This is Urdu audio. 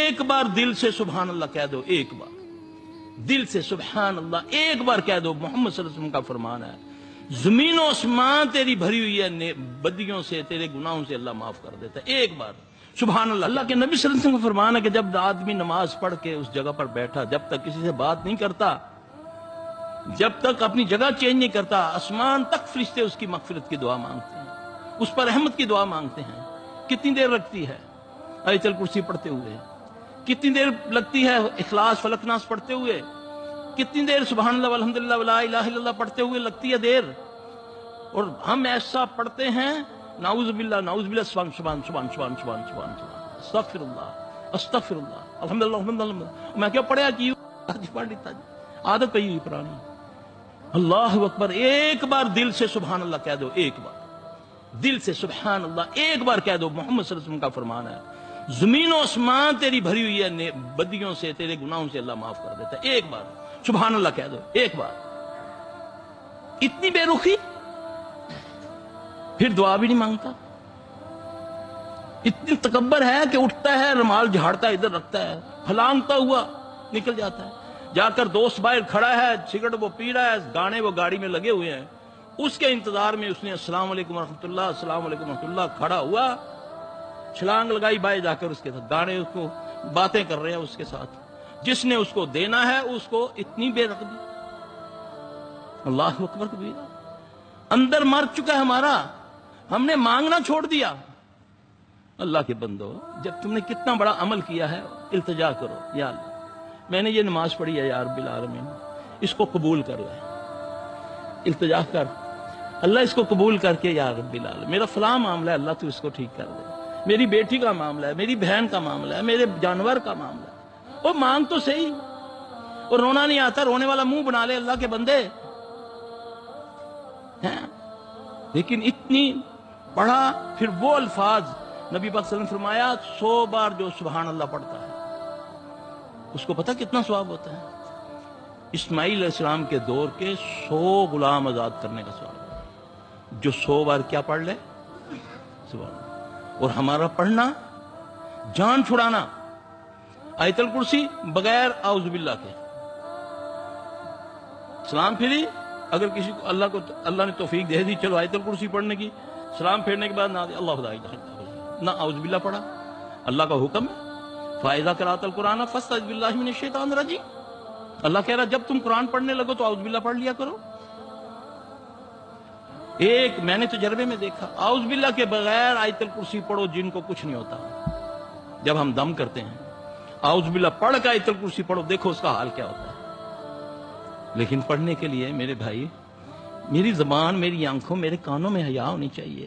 ایک بار دل سے سبحان اللہ کہہ دو، ایک بار دل سے سبحان اللہ ایک بار کہہ دو، محمد صلی اللہ علیہ وسلم کا فرمان ہے زمین و آسمان تیری بھری ہوئی ہے بدیوں سے، تیرے گناہوں سے اللہ معاف کر دیتا ہے ایک بار سبحان اللہ۔ اللہ کے نبی صلی اللہ علیہ وسلم کا فرمان ہے کہ جب آدمی نماز پڑھ کے اس جگہ پر بیٹھا، جب تک کسی سے بات نہیں کرتا، جب تک اپنی جگہ چینج نہیں کرتا، آسمان تک فرشتے اس کی مغفرت کی دعا مانگتے ہیں، اس پر رحمت کی دعا مانگتے ہیں۔ کتنی دیر لگتی ہے آیت الکرسی پڑھتے ہوئے؟ کتنی دیر لگتی ہے اخلاص فلق ناس پڑھتے ہوئے؟ کتنی دیر سبحان اللہ والحمدللہ ولا الہ الا اللہ پڑھتے ہوئے لگتی ہے دیر؟ اور ہم ایسا پڑھتے ہیں نعوذ باللہ نعوذ باللہ، سبحان سبحان سبحان سبحان سبحان سبحان سبحان استغفر اللہ استغفر اللہ الحمدللہ الحمدللہ، میں کیا پڑھیا کی پڑھ لیتا جی، عادت پئی ہوئی پرانی۔ اللہ اکبر، ایک بار دل سے سبحان اللہ کہہ دو، ایک بار دل سے سبحان اللہ ایک بار کہہ دو، محمد صلی اللہ علیہ وسلم کا فرمان ہے زمین و آسمان تیری بھری ہوئی ہے بدیوں سے، تیرے گناہوں سے اللہ معاف کر دیتا ہے ایک بار سبحان اللہ کہہ دو، ایک بار۔ اتنی بے رخی، پھر دعا بھی نہیں مانگتا، اتنی تکبر ہے کہ اٹھتا ہے رومال جھاڑتا ہے ادھر رکھتا ہے، پھلانگتا ہوا نکل جاتا ہے، جا کر دوست باہر کھڑا ہے سگریٹ وہ پی رہا ہے، گانے وہ گاڑی میں لگے ہوئے ہیں، اس کے انتظار میں اس نے السلام علیکم ورحمۃ اللہ السلام علیکم ورحمۃ اللہ کھڑا ہوا، چھلانگ لگائی باہر جا کر اس کے ساتھ گانے، اس کو باتیں کر رہے ہیں اس کے ساتھ، جس نے اس کو دینا ہے اس کو اتنی بے رغبتی۔ اللہ اکبر کبیرہ، اندر مر چکا ہے ہمارا، ہم نے مانگنا چھوڑ دیا۔ اللہ کے بندو، جب تم نے کتنا بڑا عمل کیا ہے التجا کرو، یا اللہ میں نے یہ نماز پڑھی ہے یا رب العالمین، اس کو قبول کر لے، التجا کر اللہ اس کو قبول کر کے، یا رب العالمین میرا فلاں معاملہ ہے اللہ تو اس کو ٹھیک کر دے، میری بیٹی کا معاملہ ہے، میری بہن کا معاملہ ہے، میرے جانور کا معاملہ ہے، وہ مانگ تو صحیح، اور رونا نہیں آتا، رونے والا منہ بنا لے اللہ کے بندے ہیں۔ لیکن اتنی پڑھا، پھر وہ الفاظ نبی پاک صلی اللہ علیہ وسلم فرمایا 100 بار جو سبحان اللہ پڑھتا ہے اس کو پتہ کتنا ثواب ہوتا ہے؟ اسماعیل علیہ السلام کے دور کے 100 غلام آزاد کرنے کا ثواب ہے، جو 100 بار کیا پڑھ لے سبحان اللہ۔ اور ہمارا پڑھنا جان چھڑانا، آیت الکرسی بغیر اعوذ باللہ کے، سلام پھری، اگر کسی کو اللہ نے توفیق دے دی چلو آیت الکرسی پڑھنے کی، سلام پھیرنے کے بعد نہ اللہ خدا نہ اعوذ باللہ پڑھا، اللہ کا حکم ہے فَإِذَا قَرَأْتَ الْقُرْآنَ فَاسْتَعِذْ بِاللَّهِ مِنَ الشَّيْطَانِ الرَّجِيمِ، اللہ کہہ رہا جب تم قرآن پڑھنے لگو تو اعوذ باللہ پڑھ لیا کرو۔ ایک میں نے تجربے میں دیکھا، اعوذ باللہ کے بغیر آیت الکرسی پڑھو جن کو کچھ نہیں ہوتا، جب ہم دم کرتے ہیں اعوذ باللہ پڑھ کے آیت الکرسی پڑھو، دیکھو اس کا حال کیا ہوتا ہے۔ لیکن پڑھنے کے لیے میرے بھائی، میری زبان، میری آنکھوں، میرے کانوں میں حیا ہونی چاہیے۔